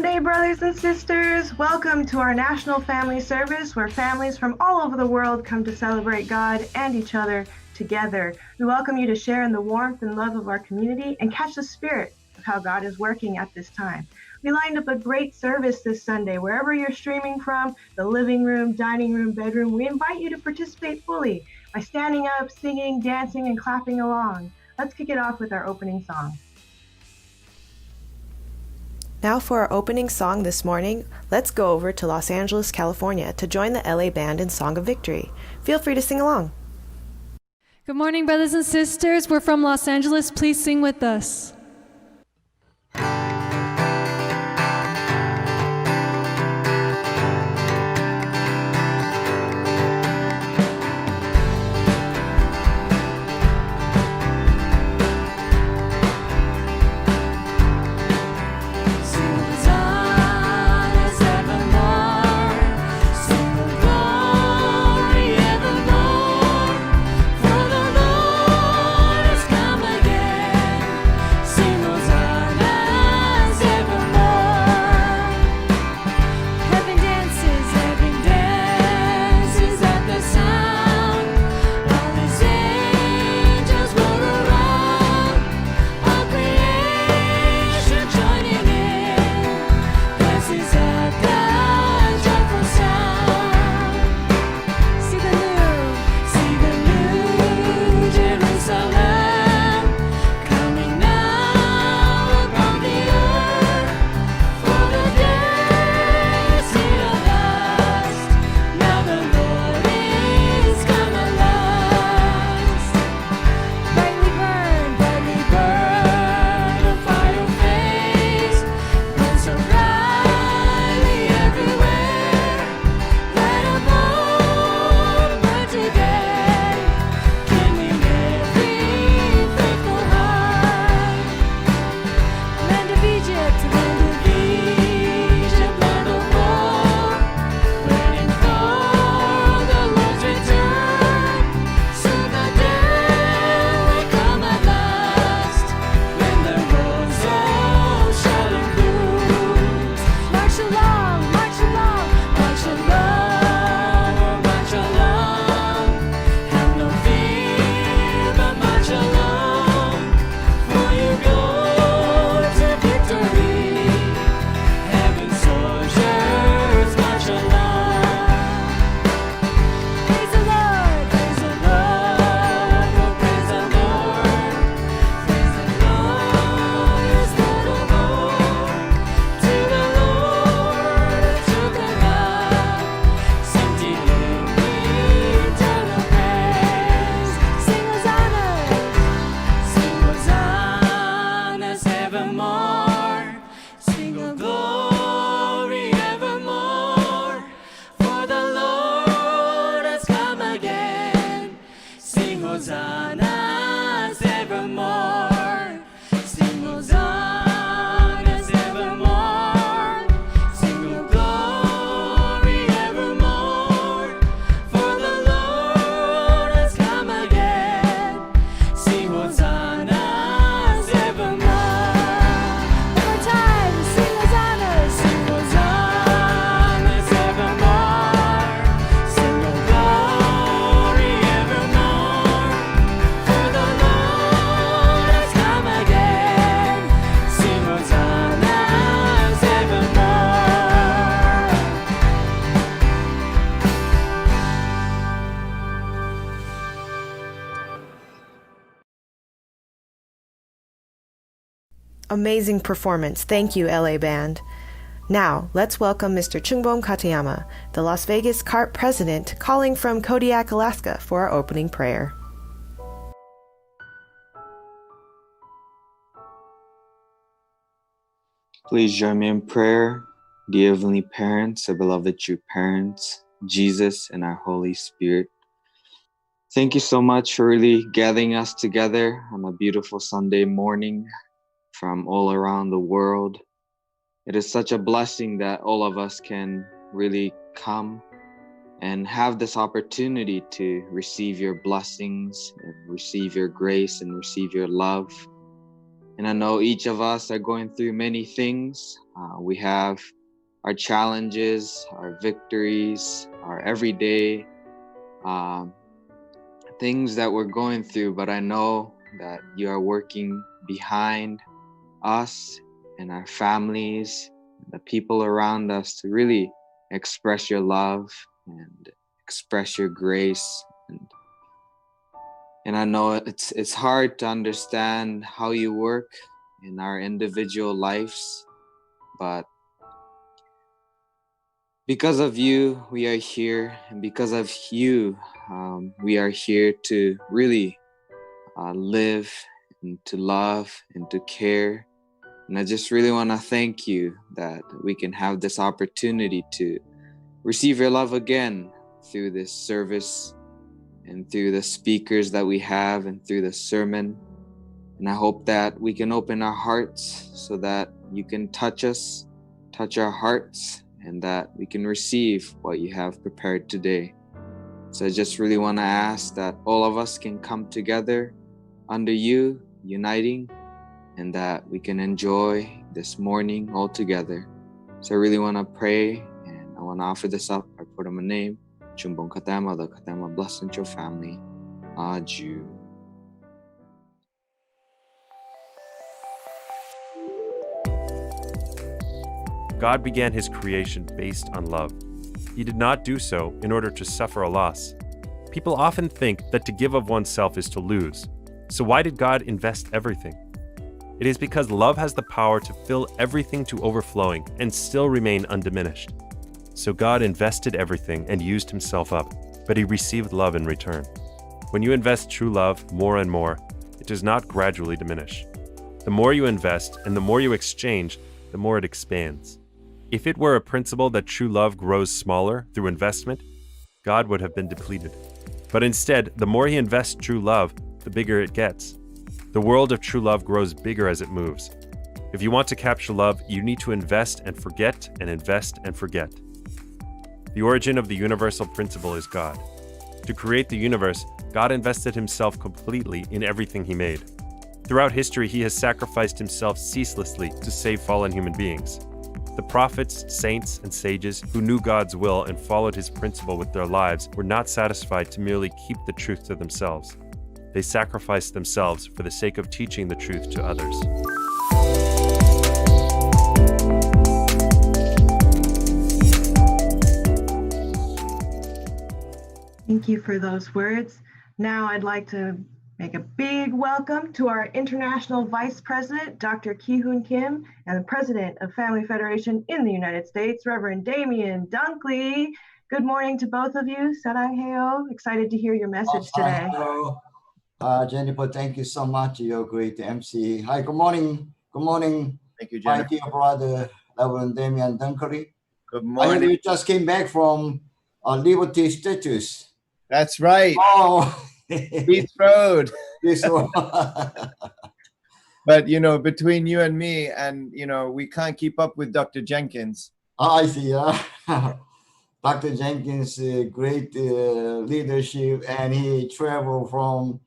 Sunday, brothers and sisters. Welcome to our National Family Service, where families from all over the world come to celebrate God and each other together. We welcome you to share in the warmth and love of our community and catch the spirit of how God is working at this time. We lined up a great service this Sunday. Wherever you're streaming from, the living room, dining room, bedroom, we invite you to participate fully by standing up, singing, dancing, and clapping along. Let's kick it off with our opening song. Now for our opening song this morning, let's go over to Los Angeles, California to join the LA Band in Song of Victory. Feel free to sing along. Good morning, brothers and sisters. We're from Los Angeles. Please sing with us. Amazing performance. Thank you, LA Band. Now, let's welcome Mr. Chungbom Katayama, the Las Vegas CART president, calling from Kodiak, Alaska, for our opening prayer. Please join me in prayer. Dear Heavenly Parents, our beloved true parents, Jesus and our Holy Spirit, thank you so much for really gathering us together on a beautiful Sunday morning from all around the world. It is such a blessing that all of us can really come and have this opportunity to receive your blessings and receive your grace and receive your love. And I know each of us are going through many things. We have our challenges, our victories, our everyday things that we're going through, but I know that you are working behind us and our families, the people around us, to really express your love and express your grace. And I know it's hard to understand how you work in our individual lives, but because of you, we are here, and because of you, we are here to really live and to love and to care. And I just really want to thank you that we can have this opportunity to receive your love again through this service and through the speakers that we have and through the sermon. And I hope that we can open our hearts so that you can touch us, touch our hearts, and that we can receive what you have prepared today. So I just really want to ask that all of us can come together under you, uniting, and that we can enjoy this morning all together. So I really want to pray, and I want to offer this up. I put in my name, Chumbong Katama, the Katama blessing your family. Aju. God began his creation based on love. He did not do so in order to suffer a loss. People often think that to give of oneself is to lose. So why did God invest everything? It is because love has the power to fill everything to overflowing and still remain undiminished. So God invested everything and used himself up, but he received love in return. When you invest true love more and more, it does not gradually diminish. The more you invest and the more you exchange, the more it expands. If it were a principle that true love grows smaller through investment, God would have been depleted. But instead, the more he invests true love, the bigger it gets. The world of true love grows bigger as it moves. If you want to capture love, you need to invest and forget and invest and forget. The origin of the universal principle is God. To create the universe, God invested himself completely in everything he made. Throughout history, he has sacrificed himself ceaselessly to save fallen human beings. The prophets, saints, and sages who knew God's will and followed his principle with their lives were not satisfied to merely keep the truth to themselves. They sacrificed themselves for the sake of teaching the truth to others. Thank you for those words. Now I'd like to make a big welcome to our International Vice President, Dr. Ki-Hoon Kim, and the President of Family Federation in the United States, Reverend Damian Dunkley. Good morning to both of you. Sarang heo. Excited to hear your message today. Hello. Jennifer, thank you so much. You're great MC. Hi, good morning. Good morning. Thank you, Jennifer. My dear brother, Reverend Damian Dunkley. Good I morning. heard you just came back from Liberty Statues. That's right. Oh, Beach Road. this one. But, you know, between you and me, and, you know, we can't keep up with Dr. Jenkins. I see. Dr. Jenkins, great leadership, and he traveled from,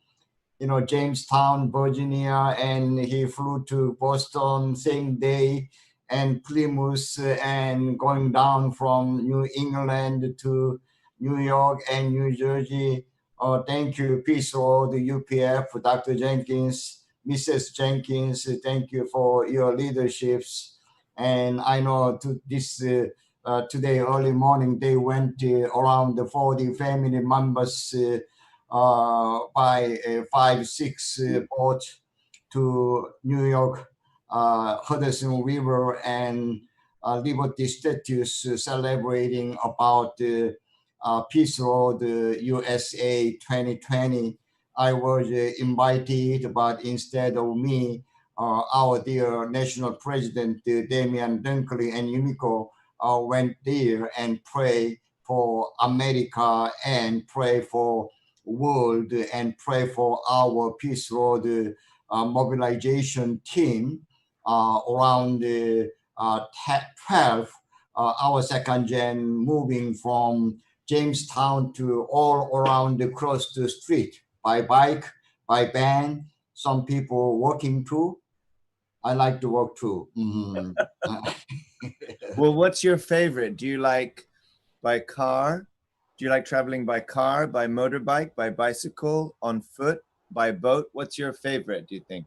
Jamestown, Virginia, and he flew to Boston same day, and Plymouth, and going down from New England to New York and New Jersey. Thank you, Peace Road, the UPF, Dr. Jenkins, Mrs. Jenkins. Thank you for your leaderships. And I know today early morning they went around the 40 family members by 5-6 boat to New York, Hudson River, and Liberty Statues, celebrating about the Peace Road USA 2020. I was invited, but instead of me, our dear national president, Damian Dunkley and Yumiko, went there and pray for America and pray for world and pray for our Peace Road mobilization team around 12, our second gen moving from Jamestown to all around across the street by bike, by van, some people walking too. I like to walk too. Well, what's your favorite? Do you like by car? Do you like traveling by car, by motorbike, by bicycle, on foot, by boat? What's your favorite, do you think?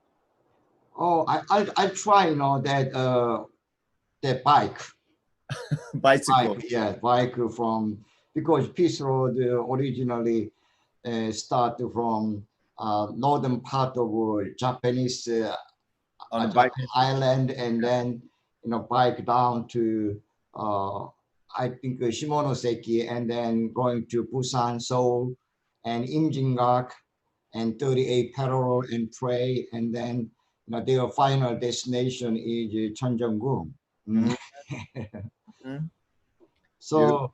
Oh, I try, that bike. Bicycle. Yeah, bike from, because Peace Road originally started from northern part of Japanese On a bike. Japan island, and then bike down to I think Shimonoseki, and then going to Busan, Seoul, and Imjingak, and 38 parallel and pray, and then their final destination is Cheonjeonggung. Mhm. So,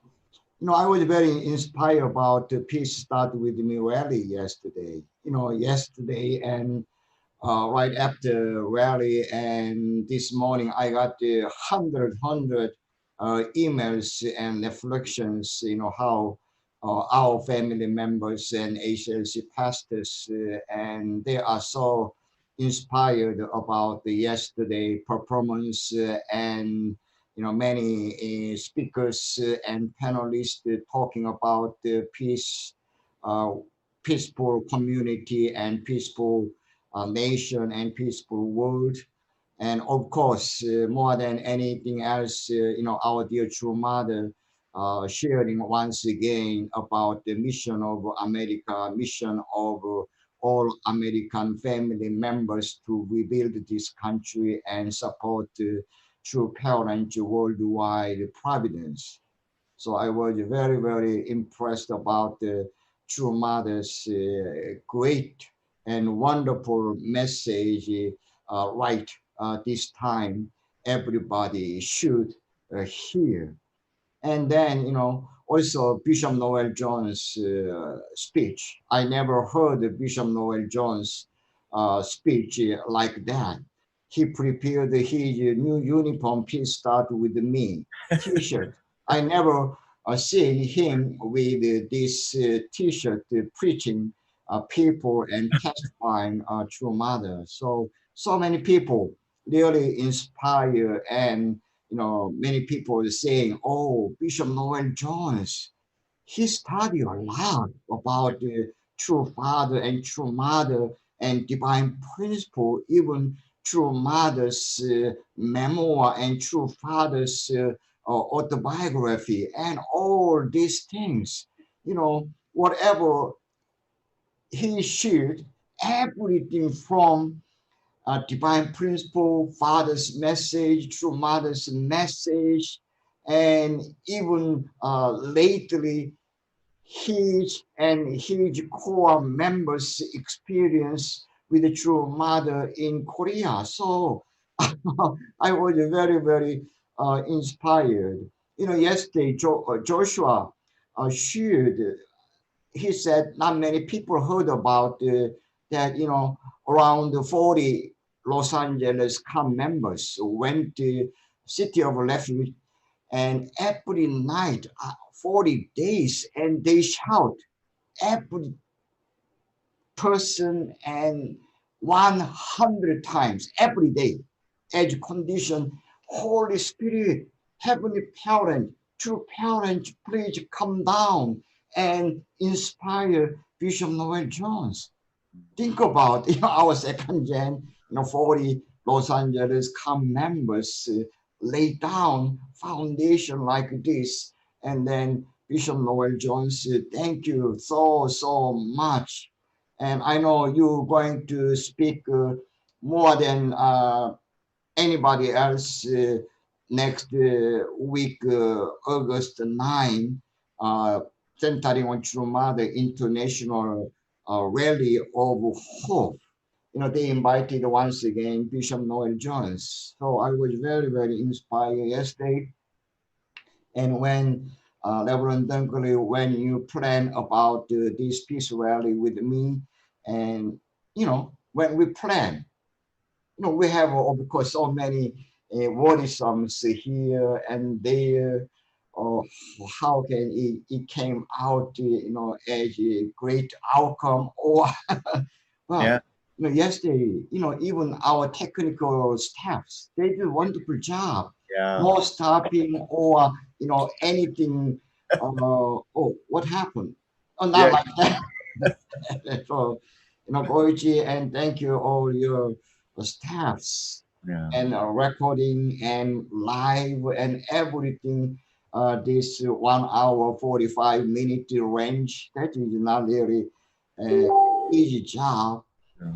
I was very inspired about the Peace Start With Me rally yesterday. Yesterday and right after rally, and this morning I got the hundred emails and reflections. How our family members and HLC pastors, and they are so inspired about the yesterday performance, and many speakers and panelists talking about the uh, peaceful community and peaceful nation and peaceful world. And of course, more than anything else, our dear true mother sharing once again about the mission of America, mission of all American family members to rebuild this country and support true parents worldwide providence. So I was very, very impressed about the True Mother's great and wonderful message right this time. Everybody should hear. And then, also Bishop Noel Jones' speech. I never heard Bishop Noel Jones' speech like that. He prepared his new uniform, Peace Start With Me t-shirt. I never see him with this t-shirt preaching people and testifying true mother. So many people really inspire, and many people are saying, oh, Bishop Noel Jones, he studied a lot about the true father and true mother and divine principle, even true mother's memoir and true father's autobiography, and all these things. Whatever he shared, everything from divine principle, father's message, true mother's message, and even lately his core members experience with the true mother in Korea. So I was very, very inspired. Yesterday Joshua shared, he said not many people heard about that, around 40 Los Angeles COM members went to City of Refuge, and every night, 40 days, and they shout every person and 100 times every day, as condition, Holy Spirit, Heavenly Parent, true parent, please come down and inspire Bishop Noel Jones. Think about our second gen, 40 Los Angeles COM members lay down foundation like this, and then Bishop Noel Jones, thank you so much. And I know you're going to speak more than anybody else next week, August 9, centering on True Mother International Rally of Hope. They invited once again Bishop Noel Jones. So I was very, very inspired yesterday. And when Reverend Dunkley, when you plan about this peace rally with me, and when we plan, we have, of course, so many worrisome here and there. Or how can it came out, as a great outcome? Or well, Yeah. yesterday, even our technical staffs, they did a wonderful job. Yeah. No stopping or, anything. Oh, what happened? Oh, not Yeah. like that. So, Goichi, and thank you all your staffs Yeah. and recording and live and everything. This 1 hour 45 minute range, that is not really easy job.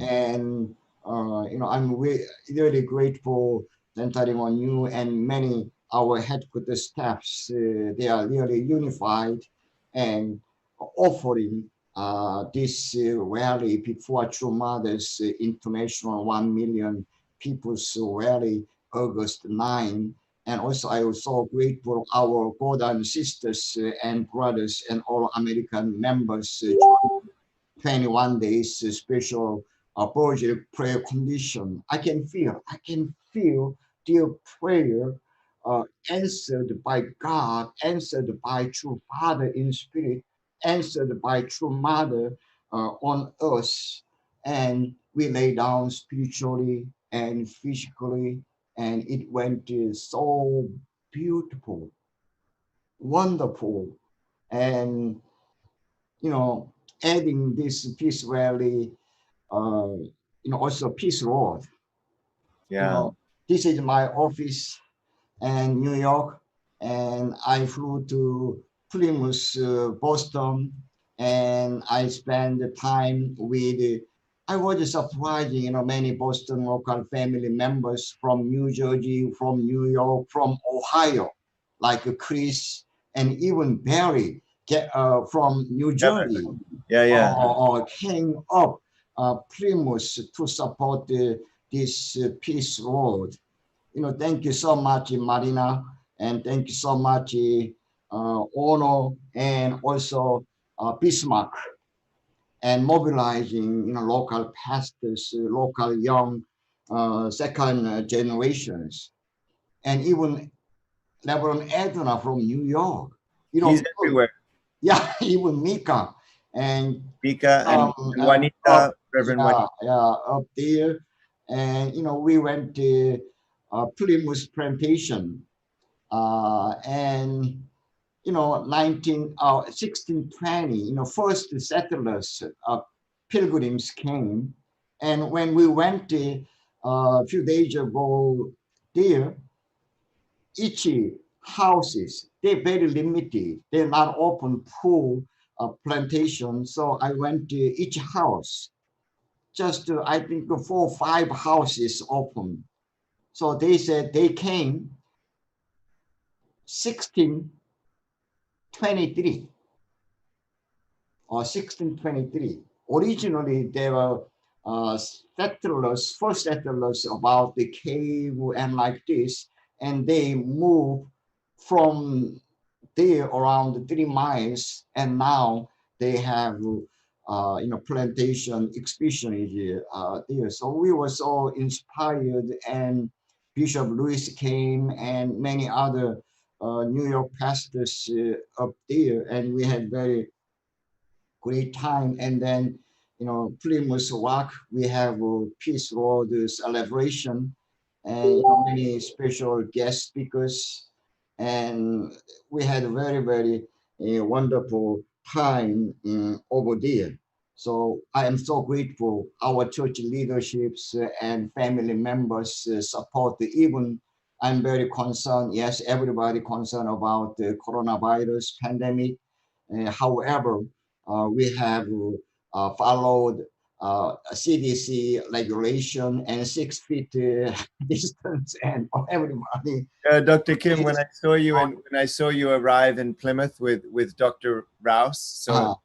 And I'm really grateful centering on you and many our headquarters staffs. They are really unified and offering this rally before True Mothers International 1 million People's Rally August 9. And also I was so grateful our brothers and sisters and brothers and all American members 21 days special project prayer condition. I can feel their prayer answered by God, answered by true Father in spirit, answered by true Mother on earth. And we lay down spiritually and physically, and it went so beautiful, wonderful, and adding this peace rally, also peace road. Yeah. This is my office in New York, and I flew to Plymouth, Boston, and I spent the time with. I was surprising, many Boston local family members from New Jersey, from New York, from Ohio, like Chris and even Barry from New Jersey, Yeah. came up Plymouth to support this peace road. Thank you so much, Marina, and thank you so much, Ono, and also Bismarck, and mobilizing, local pastors, local young second generations, and even Reverend Edna from New York. He's everywhere. Yeah, even Mika and Mika and Juanita, Reverend Juanita. up there, and we went to Plymouth Plantation, and 1620, first settlers, pilgrims came, and when we went a few days ago there, each houses, they're very limited. They're not open full plantation. So I went to each house, just I think 4 or 5 houses open. So they said they came 1623 or 1623. Originally, they were first settlers about the cave and like this, and they moved from there around 3 miles, and now they have plantation expedition there. So we were so inspired, and Bishop Lewis came and many other New York pastors up there, and we had very great time. And then Plymouth Rock, we have a Peace Road celebration, and many special guest speakers, and we had a very, very wonderful time over there. So I am so grateful our church leaderships and family members support. Even I'm very concerned. Yes, everybody concerned about the coronavirus pandemic. However, we have followed CDC regulation and 6 feet distance, and everybody. Dr. Kim, when I saw you arrive in Plymouth with Dr. Rouse, so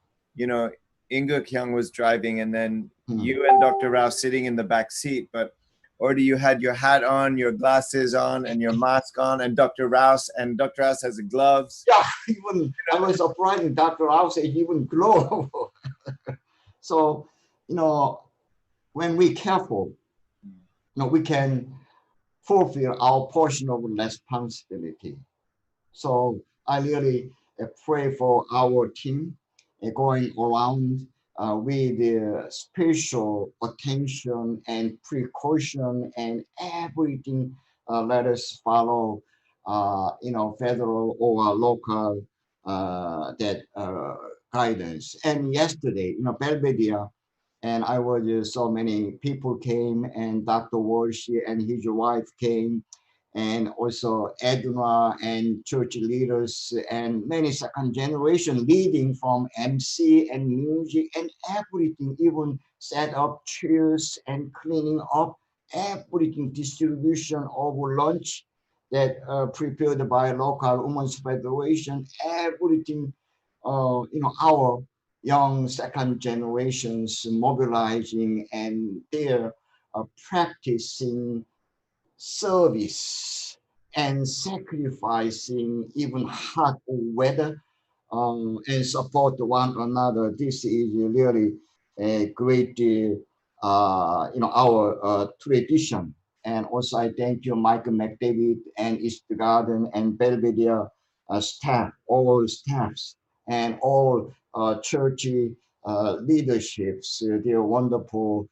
Inga Kyung was driving, and then you and Dr. Rouse sitting in the back seat, but already you had your hat on, your glasses on, and your mask on, and Dr. Rouse has the gloves. Yeah, even I was surprised. Dr. Rouse even glow. So, when we careful, we can fulfill our portion of responsibility. So I really pray for our team going around with special attention and precaution and everything. Let us follow, federal or local that guidance. And yesterday, Belvedere, and I was so many people came, and Dr. Walsh and his wife came, and also Edna and church leaders and many second generation leading from MC and music and everything, even set up chairs and cleaning up everything, distribution of lunch that prepared by local women's federation, everything, our young second generations mobilizing, and they're practicing service and sacrificing even hot weather, and support one another. This is really a great, our tradition. And also I thank you, Michael McDavid and East Garden and Belvedere staff, all staffs, and all church leaderships, their wonderful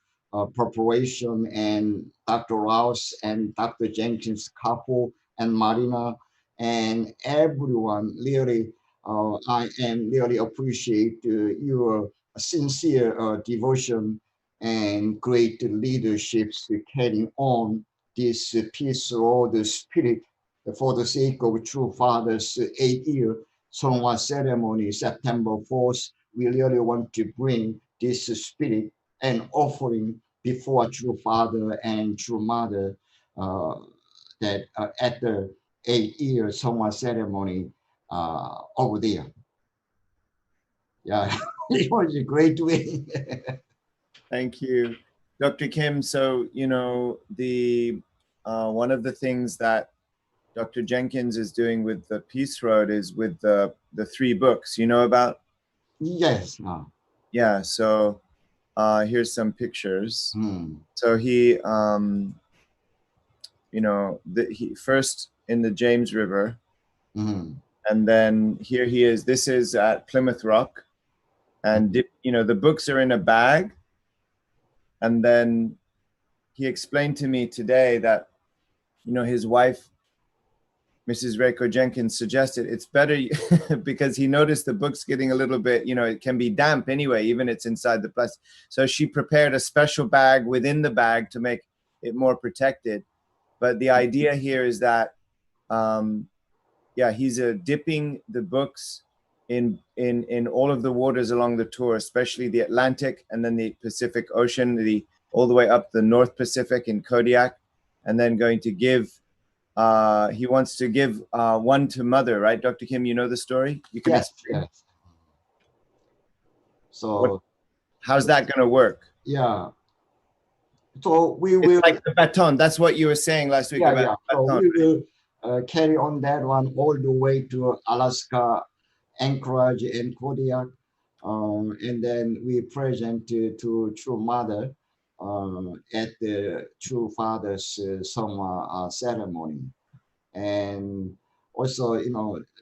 preparation, and Dr. Rouse and Dr. Jenkins couple and Marina and everyone. Really, I am really appreciate your sincere devotion and great leaderships carrying on this peace of the spirit for the sake of True Father's 8-year Songwa ceremony, September 4th. We really want to bring this spirit and offering before True Father and True Mother, that at the 8-year Songwa ceremony over there. Yeah, it was a great way. Thank you, Dr. Kim. So, the one of the things that Dr. Jenkins is doing with the Peace Road is with the 3 books, about? Yes. Yeah, so here's some pictures. Hmm. So he, he first in the James River, and then here he is. This is at Plymouth Rock, and the books are in a bag. And then he explained to me today that, his wife, Mrs. Reiko Jenkins, suggested it's better because he noticed the book's getting a little bit, it can be damp anyway, even it's inside the plastic. So she prepared a special bag within the bag to make it more protected. But the idea here is that, he's dipping the books in all of the waters along the tour, especially the Atlantic and then the Pacific Ocean, all the way up the North Pacific in Kodiak, and then going to give. He wants to give one to Mother, right, Dr. Kim? You know the story? You can explain. Yes. So how's that going to work? Yeah. So we will. It's like the baton. That's what you were saying last week about the baton. So we will carry on that one all the way to Alaska, Anchorage, and Kodiak, and then we present to True Mother at the True Father's Songwa ceremony. And also,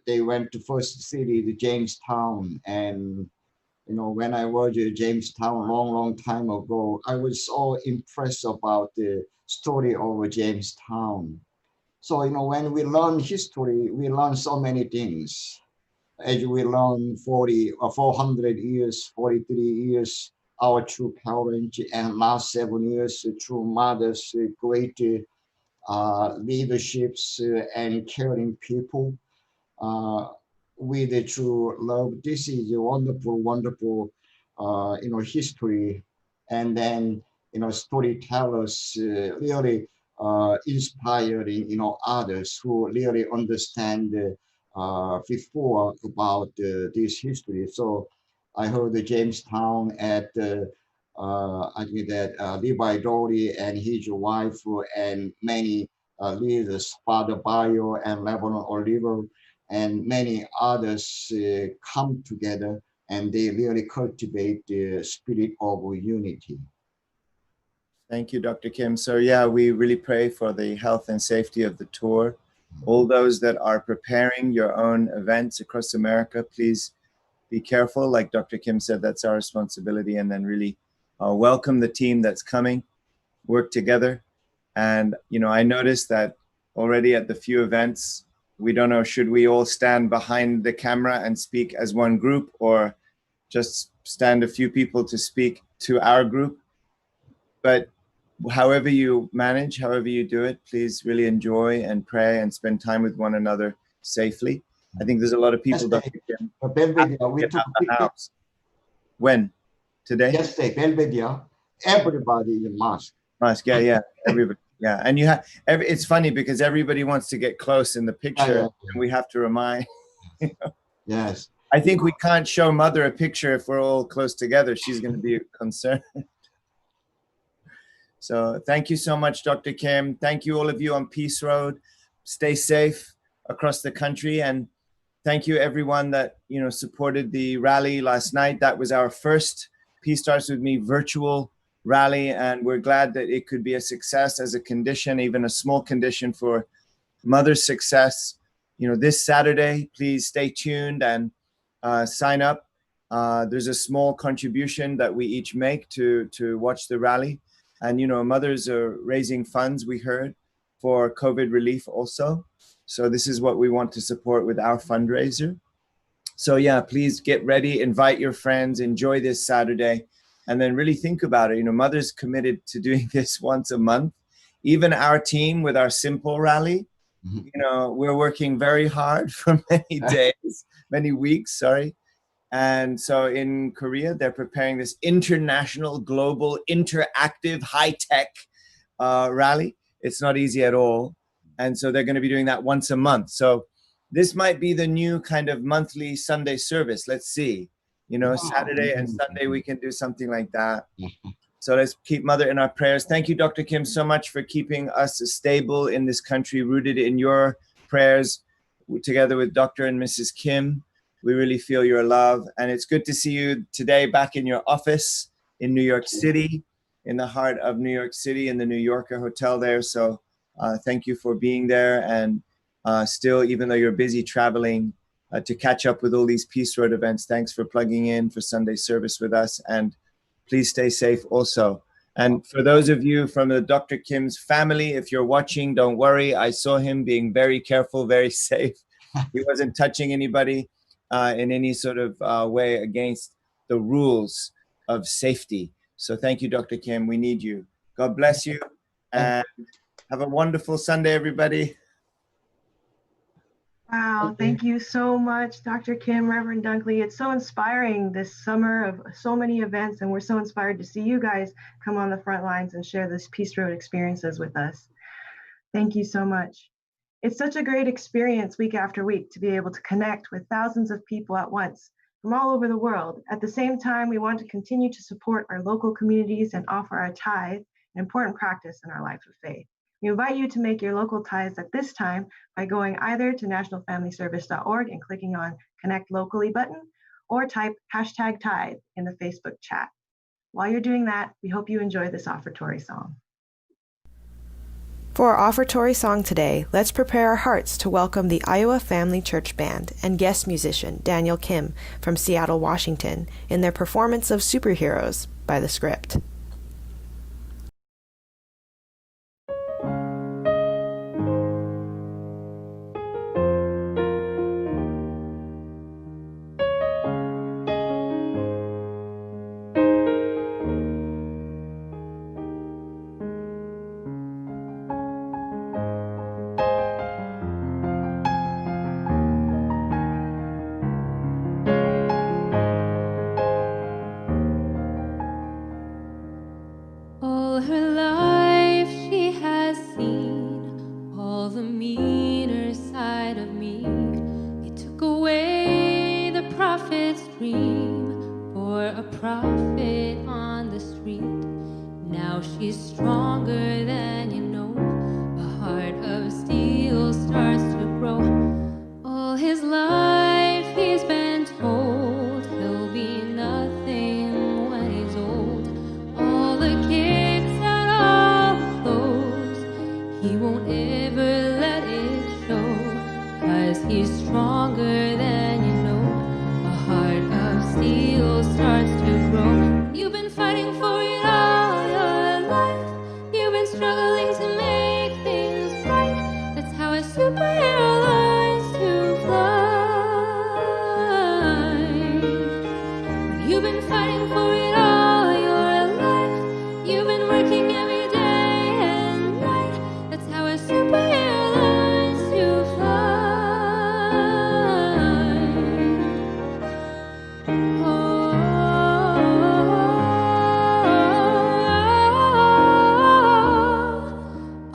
they went to first city, the Jamestown, and when I was in Jamestown long time ago, I was so impressed about the story of Jamestown. So, when we learn history, we learn so many things. As we learn 40 or 400 years, 43 years, our true parents, and last 7 years, True Mother's great leaderships and caring people. With a true love. This is a wonderful, history. And then, storytellers really inspiring, others who really understand before about this history. So I heard the Jamestown at I think that Levi Dory and his wife and many leaders, Father Bayo and Lebanon Oliver, and many others come together, and they really cultivate the spirit of unity. Thank you, Dr. Kim. So we really pray for the health and safety of the tour. All those that are preparing your own events across America, please be careful. Like Dr. Kim said, that's our responsibility. And then really welcome the team that's coming, work together. And, I noticed that already at the few events, we don't know, should we all stand behind the camera and speak as one group, or just stand a few people to speak to our group? But however you manage, however you do it, please really enjoy and pray and spend time with one another safely. I think there's a lot of people that we took the house. When? Today? yesterday, Belvedere, everybody in mask. Mask, yeah, everybody. Yeah, and it's funny because everybody wants to get close in the picture, and we have to remind. Yes. I think we can't show Mother a picture if we're all close together. She's going to be concerned. So thank you so much, Dr. Kim. Thank you, all of you on Peace Road. Stay safe across the country. And thank you, everyone that, supported the rally last night. That was our first Peace Starts With Me virtual rally. And we're glad that it could be a success as a condition, even a small condition for Mother's success. This Saturday, please stay tuned and sign up. There's a small contribution that we each make to watch the rally. And, mothers are raising funds, we heard, for COVID relief also. So this is what we want to support with our fundraiser. So yeah, please get ready, invite your friends, enjoy this Saturday, and then really think about it. Mothers committed to doing this once a month. Even our team with our Simple rally, we're working very hard for many weeks. And so in Korea, they're preparing this international, global, interactive, high-tech rally. It's not easy at all. And so they're going to be doing that once a month. So this might be the new kind of monthly Sunday service. Let's see. Saturday and Sunday, we can do something like that. So let's keep Mother in our prayers. Thank you, Dr. Kim, so much for keeping us stable in this country, rooted in your prayers, together with Dr. and Mrs. Kim. We really feel your love. And it's good to see you today back in your office in New York City, in the heart of New York City, in the New Yorker Hotel there. So thank you for being there. And still, even though you're busy traveling to catch up with all these Peace Road events, thanks for plugging in for Sunday service with us. And please stay safe also. And for those of you from the Dr. Kim's family, if you're watching, don't worry. I saw him being very careful, very safe. He wasn't touching anybody in any sort of way against the rules of safety. So thank you, Dr. Kim. We need you. God bless you. And have a wonderful Sunday, everybody. Wow, thank you so much, Dr. Kim, Reverend Dunkley. It's so inspiring this summer of so many events, and we're so inspired to see you guys come on the front lines and share this Peace Road experiences with us. Thank you so much. It's such a great experience week after week to be able to connect with thousands of people at once from all over the world. At the same time, we want to continue to support our local communities and offer our tithe, an important practice in our life of faith. We invite you to make your local tithes at this time by going either to nationalfamilyservice.org and clicking on Connect Locally button, or type #tithe in the Facebook chat. While you're doing that, we hope you enjoy this offertory song. For our offertory song today, let's prepare our hearts to welcome the Iowa Family Church Band and guest musician Daniel Kim from Seattle, Washington, in their performance of Superheroes by The Script. All her life she has seen all the meaner side of me. It took away the prophet's dream for a prophet on the street. Now she's stronger than you know. A heart of steel starts to grow. All his life he's been told he'll be nothing when he's old. All the kicks and all the blows, he won't ever let it show. 'Cause he's stronger than you know. A heart You've been fighting for it all your life. You've been working every day and night. That's how a superhero learns to fly.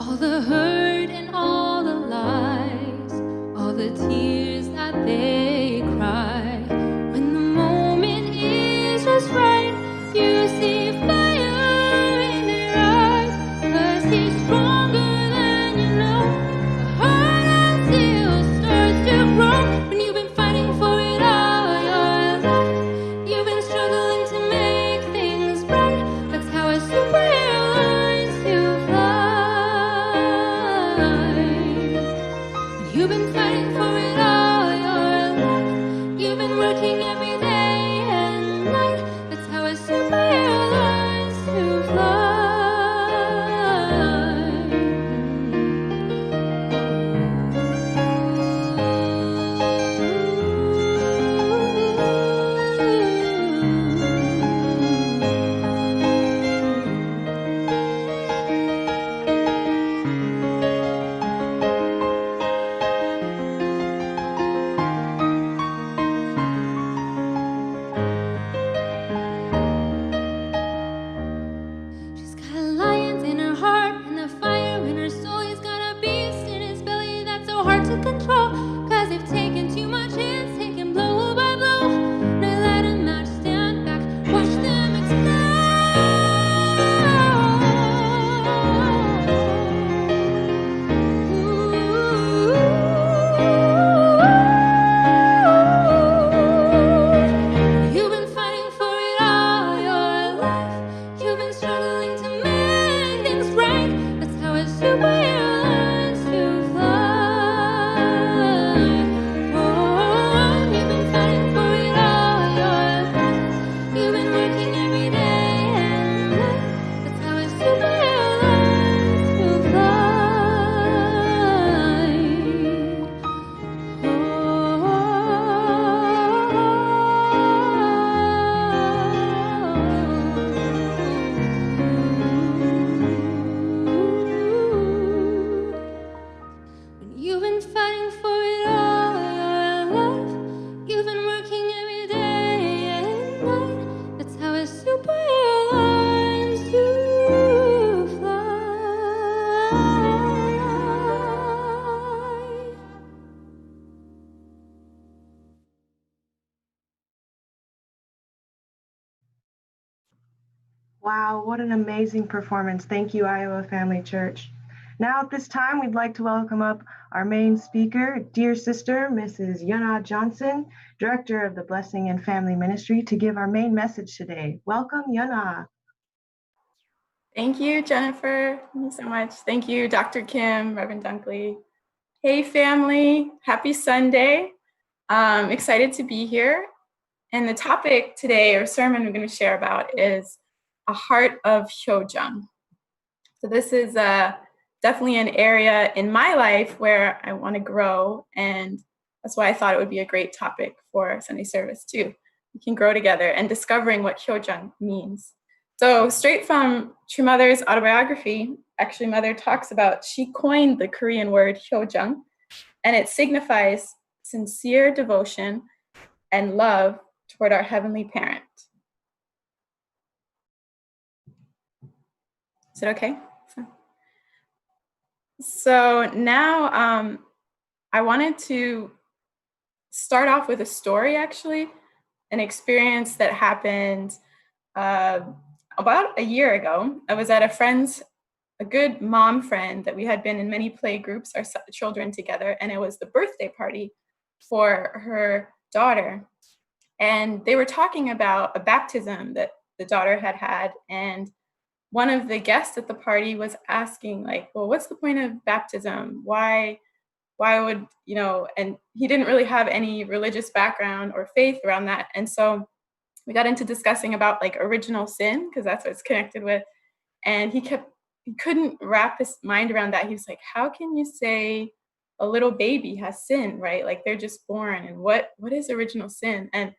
All the hurt and all the lies, all the tears that they cry. When the moment is just right, you see fire in their eyes. 'Cause he's stronger than you know. The heart that still starts to grow. When you've been fighting for it all your life, you've been struggling to make things right. That's how a superhero learns to fly. You've been fighting for it all your life. You've been working every day and night. That's how a superhero learns to She's got lions in her heart and a fire in her soul. He's got a beast in his belly that's so hard to control. 'Cause they've taken too much hits, taken blow by blow. They let him out, stand back, watch them explode. You've been fighting for it all your life. You've been struggling to make things right. That's how a superhero learns to fly. Oh, you've been fighting for it all your life. You've been working every day and night. That's how a superhero learns to When you've been fighting for it all your life, you've been working every day and night. That's how a superhero learns to fly. Wow, what an amazing performance. Thank you, Iowa Family Church. Now at this time, we'd like to welcome up our main speaker, dear sister, Mrs. Yana Johnson, Director of the Blessing and Family Ministry, to give our main message today. Welcome, Yana. Thank you, Jennifer. Thank you so much. Thank you, Dr. Kim, Reverend Dunkley. Hey, family. Happy Sunday. Excited to be here. And the topic today, or sermon we're going to share about, is a heart of Hyojung. So this is definitely an area in my life where I want to grow, and that's why I thought it would be a great topic for Sunday service too. We can grow together and discovering what Hyojung means. So straight from True Mother's autobiography, actually Mother talks about, she coined the Korean word Hyojung, and it signifies sincere devotion and love toward our heavenly parent. Is it okay? So now I wanted to start off with a story, actually, an experience that happened about a year ago. I was at a good mom friend that we had been in many play groups, our children together, and it was the birthday party for her daughter. And they were talking about a baptism that the daughter had had, and one of the guests at the party was asking, like, well, what's the point of baptism? Why would, and he didn't really have any religious background or faith around that. And so we got into discussing about like original sin, because that's what it's connected with. And he couldn't wrap his mind around that. He was like, how can you say a little baby has sin, right? Like they're just born, and what is original sin? And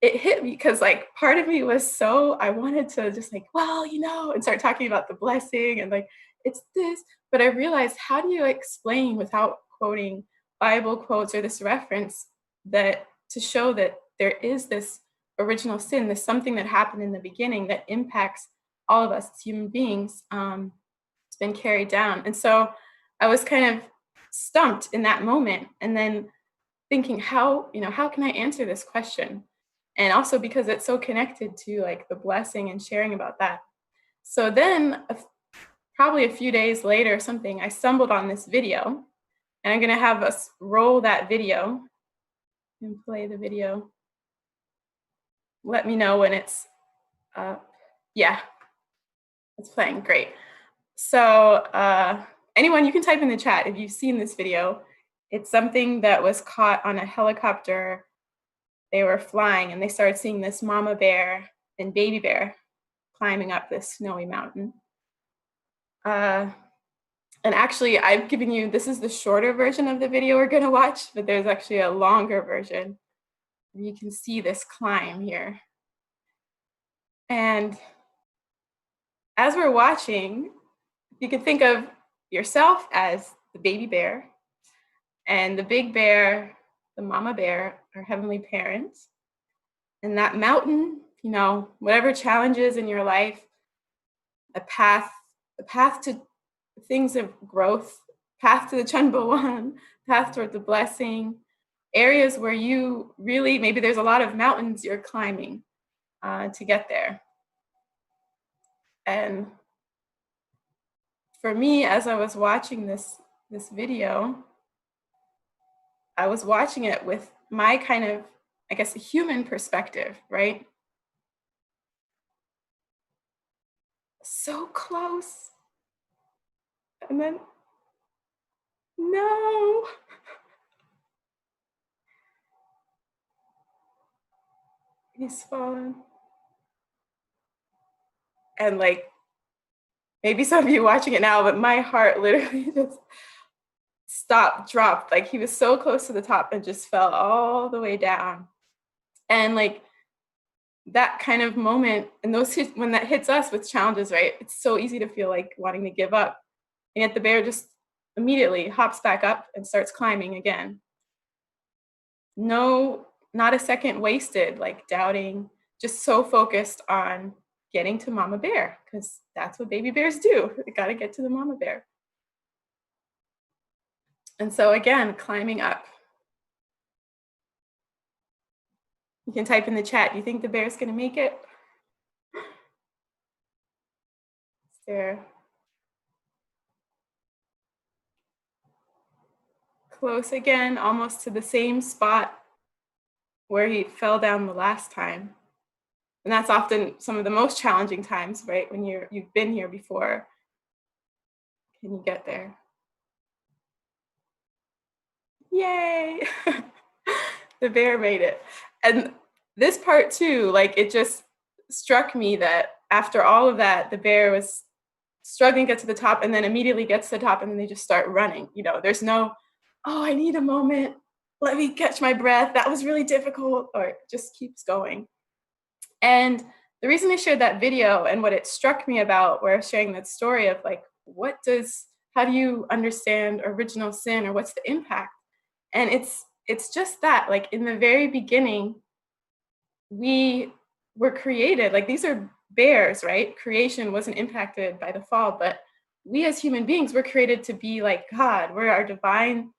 it hit me because like part of me was so, I wanted to just like, well, and start talking about the blessing and like, it's this. But I realized, how do you explain without quoting Bible quotes or this reference that to show that there is this original sin, there's something that happened in the beginning that impacts all of us as human beings. It's been carried down. And so I was kind of stumped in that moment. And then thinking, how can I answer this question? And also because it's so connected to like the blessing and sharing about that. So then probably a few days later or something, I stumbled on this video, and I'm going to have us roll that video and play the video. Let me know when it's up. Yeah, it's playing. Great. So anyone, you can type in the chat if you've seen this video. It's something that was caught on a helicopter. They were flying and they started seeing this mama bear and baby bear climbing up this snowy mountain. And actually, I've given you, this is the shorter version of the video we're gonna watch, but there's actually a longer version. You can see this climb here. And as we're watching, you can think of yourself as the baby bear, and the big bear, the mama bear, are heavenly parents. And that mountain, whatever challenges in your life, the path to things of growth, path to the Chunbowan, path toward the blessing, areas where you really, maybe there's a lot of mountains you're climbing to get there. And for me, as I was watching this video, I was watching it with my kind of, I guess, a human perspective, right? So close. And then, no. He's fallen. And like, maybe some of you watching it now, but my heart literally just stopped, dropped. Like he was so close to the top and just fell all the way down. And like that kind of moment, and when that hits us with challenges, right? It's so easy to feel like wanting to give up. And yet the bear just immediately hops back up and starts climbing again. No, not a second wasted, like doubting, just so focused on getting to mama bear, because that's what baby bears do. They got to get to the mama bear. And so again, climbing up. You can type in the chat, do you think the bear's going to make it? There. Close again, almost to the same spot where he fell down the last time. And that's often some of the most challenging times, right? When you've been here before. Can you get there? Yay! The bear made it. And this part too, like it just struck me that after all of that, the bear was struggling to get to the top and then immediately gets to the top and then they just start running. There's no, oh, I need a moment. Let me catch my breath. That was really difficult, or it just keeps going. And the reason I shared that video and what it struck me about where I was sharing that story of like, how do you understand original sin, or what's the impact? And it's just that, like in the very beginning, we were created, like these are bears, right? Creation wasn't impacted by the fall, but we as human beings were created to be like God. We're our divine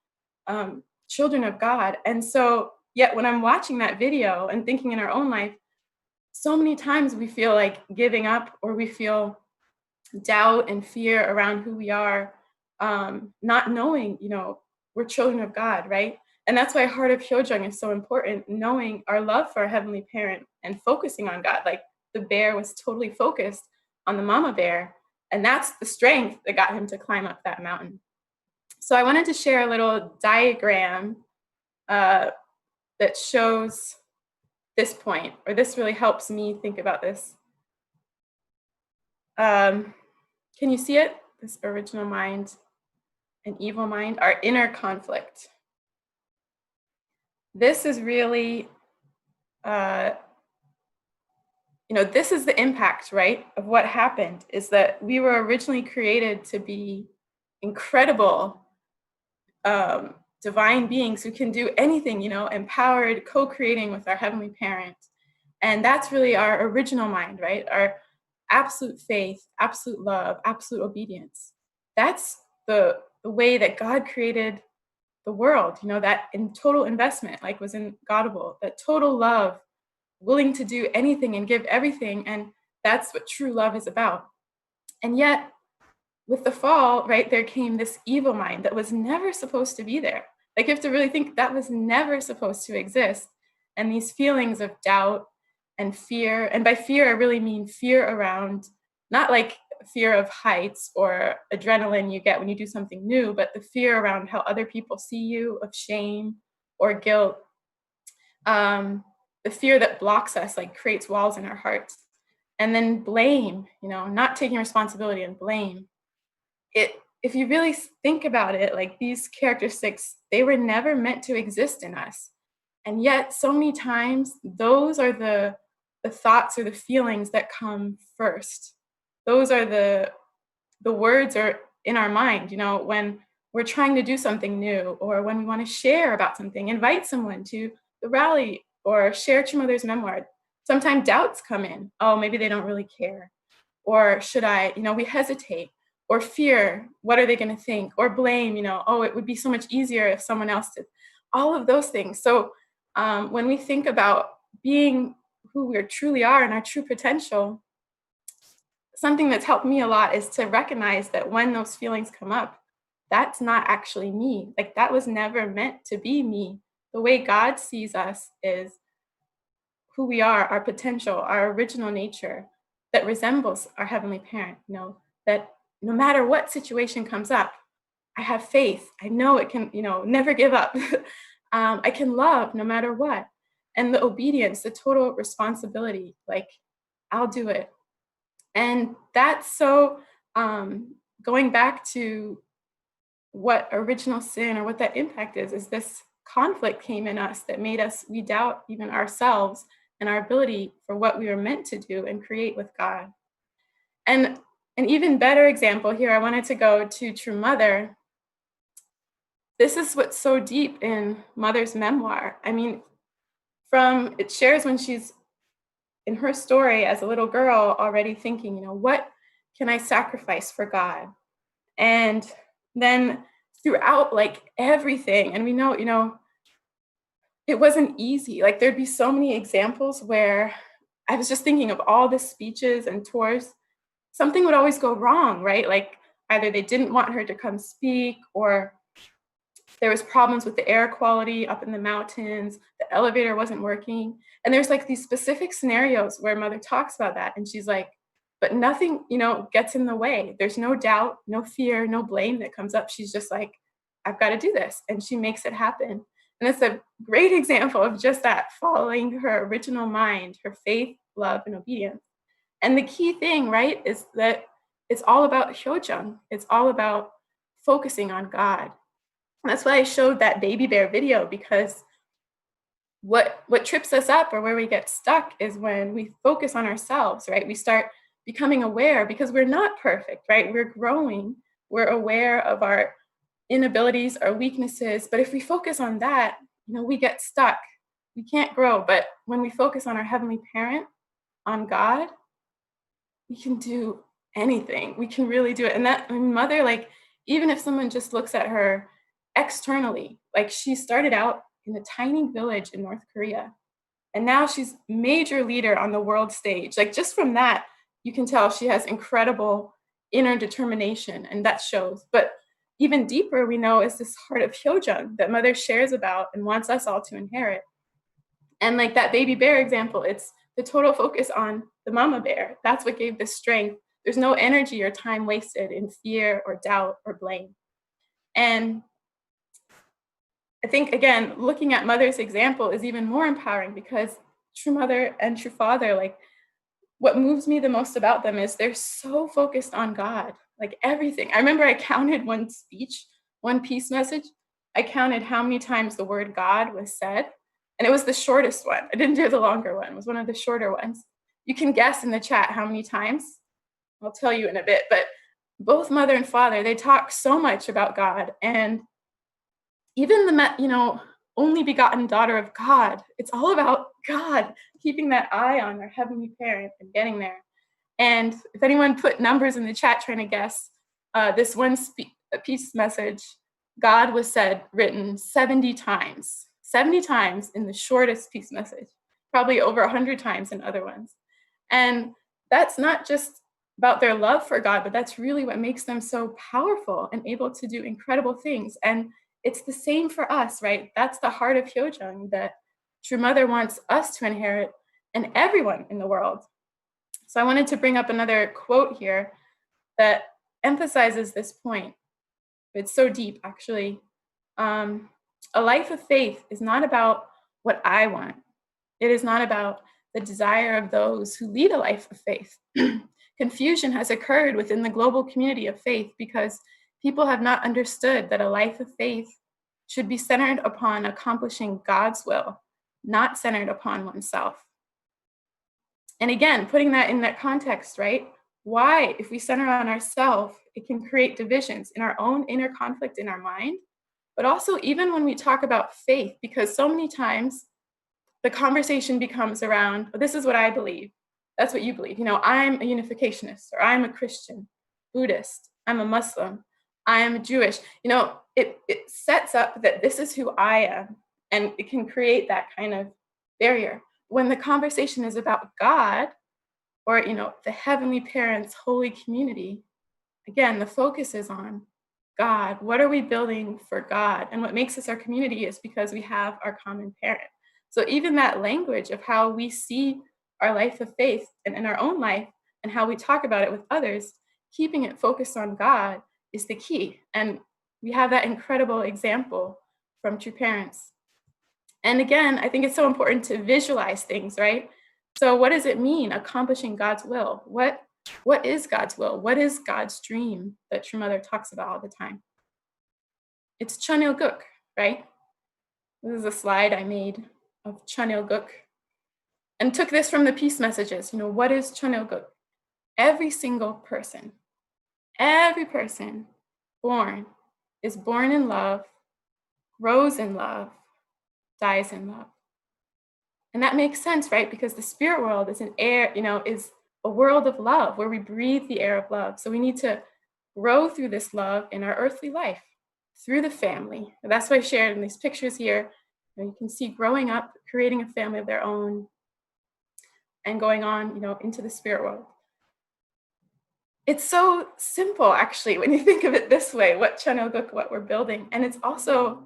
children of God. And so yet when I'm watching that video and thinking in our own life, so many times we feel like giving up, or we feel doubt and fear around who we are, not knowing, we're children of God, right? And that's why Heart of Hyojung is so important, knowing our love for our heavenly parent and focusing on God. Like the bear was totally focused on the mama bear, and that's the strength that got him to climb up that mountain. So I wanted to share a little diagram that shows this point, or this really helps me think about this. Can you see it? This original mind and evil mind, our inner conflict. This is really this is the impact, right, of what happened, is that we were originally created to be incredible divine beings who can do anything, empowered, co-creating with our heavenly parent. And that's really our original mind, right? Our absolute faith, absolute love, absolute obedience. That's the way that God created the world, that in total investment, like was in Godable, that total love, willing to do anything and give everything. And that's what true love is about. And yet, with the fall, right, there came this evil mind that was never supposed to be there. Like, you have to really think that was never supposed to exist. And these feelings of doubt and fear, and by fear, I really mean fear around, not like fear of heights or adrenaline you get when you do something new, but the fear around how other people see you, of shame or guilt. The fear that blocks us, like creates walls in our hearts. And then blame, not taking responsibility, and blame. If you really think about it, like these characteristics, they were never meant to exist in us. And yet so many times those are the thoughts or the feelings that come first. Those are the words are in our mind, when we're trying to do something new, or when we want to share about something, invite someone to the rally, or share True Mother's memoir. Sometimes doubts come in. Oh, maybe they don't really care. Or should I, we hesitate. Or fear, what are they going to think? Or blame, oh, it would be so much easier if someone else did. All of those things. So when we think about being who we truly are and our true potential, something that's helped me a lot is to recognize that when those feelings come up, that's not actually me. Like, that was never meant to be me. The way God sees us is who we are, our potential, our original nature that resembles our heavenly parent, that no matter what situation comes up, I have faith. I know it can, never give up. I can love no matter what. And the obedience, the total responsibility, like, I'll do it. And that's so going back to what original sin, or what that impact is this conflict came in us that made us, we doubt even ourselves and our ability for what we were meant to do and create with God. And an even better example here, I wanted to go to True Mother. This is what's so deep in Mother's memoir. I mean, it shares when she's in her story as a little girl, already thinking, what can I sacrifice for God? And then throughout, like, everything, and we know, it wasn't easy. Like, there'd be so many examples where I was just thinking of all the speeches and tours, something would always go wrong, right? Like, either they didn't want her to come speak, or there was problems with the air quality up in the mountains, the elevator wasn't working. And there's like these specific scenarios where Mother talks about that, and she's like, but nothing, gets in the way. There's no doubt, no fear, no blame that comes up. She's just like, I've got to do this. And she makes it happen. And it's a great example of just that, following her original mind, her faith, love, and obedience. And the key thing, right, is that it's all about Hyojung. It's all about focusing on God. And that's why I showed that baby bear video, because what trips us up, or where we get stuck, is when we focus on ourselves, right? We start becoming aware, because we're not perfect, right? We're growing. We're aware of our inabilities, our weaknesses. But if we focus on that, we get stuck. We can't grow. But when we focus on our heavenly parent, on God, we can do anything. We can really do it. And Mother, like, even if someone just looks at her externally, like, she started out in a tiny village in North Korea, and now she's major leader on the world stage. Like, just from that, you can tell she has incredible inner determination, and that shows. But even deeper, we know, is this heart of Hyojung that Mother shares about and wants us all to inherit. And like that baby bear example, it's the total focus on the mama bear. That's what gave the strength. There's no energy or time wasted in fear or doubt or blame. And I think, again, looking at Mother's example is even more empowering, because True Mother and True Father, like, what moves me the most about them is they're so focused on God, like everything. I remember I counted one speech, one peace message. I counted how many times the word God was said, and it was the shortest one. I didn't do the longer one. It was one of the shorter ones. You can guess in the chat how many times. I'll tell you in a bit, but both mother and father, they talk so much about God. And even the, only begotten daughter of God, it's all about God, keeping that eye on our heavenly parent and getting there. And if anyone put numbers in the chat trying to guess, this one piece message, God was said, written 70 times in the shortest piece message, probably over 100 times in other ones. And that's not just about their love for God, but that's really what makes them so powerful and able to do incredible things. And it's the same for us, right? That's the heart of Hyojung that True Mother wants us to inherit and everyone in the world. So I wanted to bring up another quote here that emphasizes this point. It's so deep, actually. A life of faith is not about what I want. It is not about the desire of those who lead a life of faith. Confusion has occurred within the global community of faith because people have not understood that a life of faith should be centered upon accomplishing God's will, not centered upon oneself. And again, putting that in that context, right? Why, if we center on ourselves, it can create divisions in our own inner conflict in our mind, but also even when we talk about faith, because so many times the conversation becomes around, oh, this is what I believe. That's what you believe. I'm a unificationist, or I'm a Christian, Buddhist, I'm a Muslim, I am Jewish. It sets up that this is who I am, and it can create that kind of barrier. When the conversation is about God, or the heavenly parents, holy community, again, the focus is on God. What are we building for God? And what makes us our community is because we have our common parent. So even that language of how we see our life of faith and in our own life and how we talk about it with others, keeping it focused on God is the key. And we have that incredible example from True Parents. And again, I think it's so important to visualize things, right? So what does it mean, accomplishing God's will? What is God's will? What is God's dream that True Mother talks about all the time? It's Chanil-guk, right? This is a slide I made of Chanil-guk and took this from the peace messages. What is Chanil-guk? Every single person, every person born is born in love, grows in love, dies in love. And that makes sense, right? Because the spirit world is is a world of love where we breathe the air of love. So we need to grow through this love in our earthly life, through the family. And that's why I shared in these pictures here. You can see growing up, creating a family of their own, and going on, into the spirit world. It's so simple, actually, when you think of it this way, what Chanil-guk, what we're building. And it's also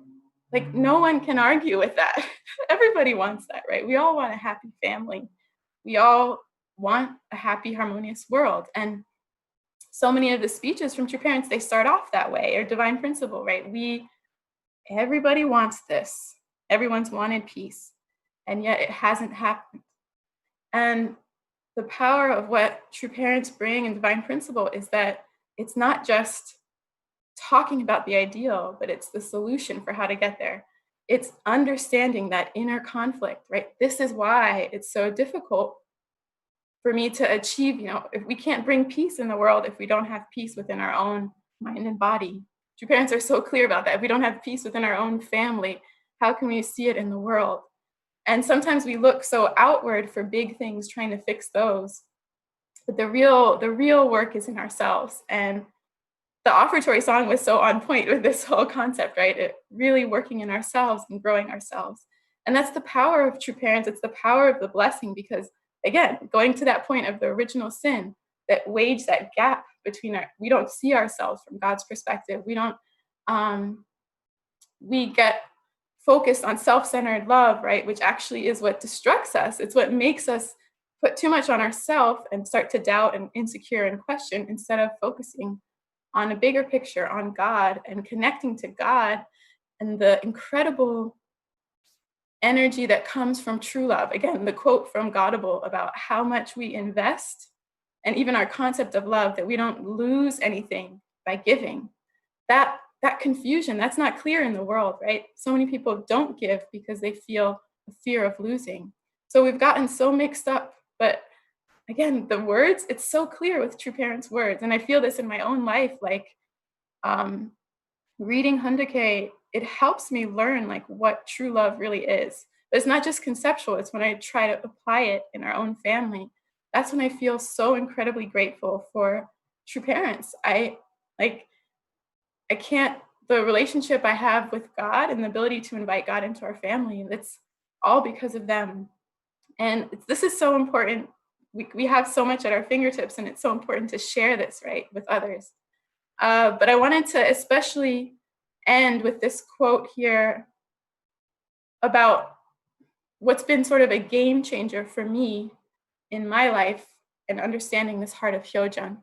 like, no one can argue with that. Everybody wants that, right? We all want a happy family. We all want a happy, harmonious world. And so many of the speeches from True Parents, they start off that way, or divine principle, right? Everybody wants this. Everyone's wanted peace. And yet it hasn't happened. And the power of what True Parents bring in divine principle is that it's not just talking about the ideal, but it's the solution for how to get there. It's understanding that inner conflict, right? This is why it's so difficult for me to achieve, if we can't bring peace in the world, if we don't have peace within our own mind and body. True Parents are so clear about that. If we don't have peace within our own family, how can we see it in the world? And sometimes we look so outward for big things, trying to fix those. But the real work is in ourselves. And the offertory song was so on point with this whole concept, right? It really working in ourselves and growing ourselves. And that's the power of True Parents. It's the power of the blessing, because again, going to that point of the original sin that waged that gap between we don't see ourselves from God's perspective. We get focused on self-centered love, right? Which actually is what destructs us. It's what makes us put too much on ourselves and start to doubt and insecure and question, instead of focusing on a bigger picture, on God, and connecting to God and the incredible energy that comes from true love. Again, the quote from Godable about how much we invest, and even our concept of love, that we don't lose anything by giving. That confusion, that's not clear in the world, right? So many people don't give because they feel a fear of losing. So we've gotten so mixed up, but again, the words, it's so clear with true parents' words. And I feel this in my own life, like reading Hundake, it helps me learn like what true love really is. But it's not just conceptual, it's when I try to apply it in our own family. That's when I feel so incredibly grateful for true parents. I can't, the relationship I have with God and the ability to invite God into our family, it's all because of them. And this is so important. We have so much at our fingertips, and it's so important to share this, right, with others. But I wanted to especially end with this quote here about what's been sort of a game changer for me in my life and understanding this heart of Hyojung.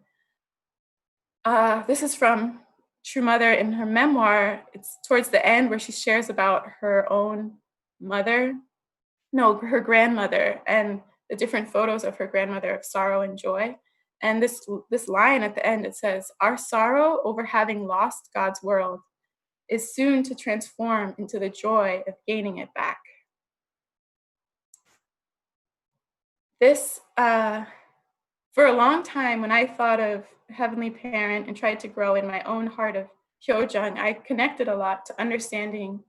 This is from True Mother in her memoir. It's towards the end where she shares about her own her grandmother, and the different photos of her grandmother of sorrow and joy. And this line at the end, it says, "Our sorrow over having lost God's world is soon to transform into the joy of gaining it back." This, for a long time, when I thought of Heavenly Parent and tried to grow in my own heart of Hyojung, I connected a lot to understanding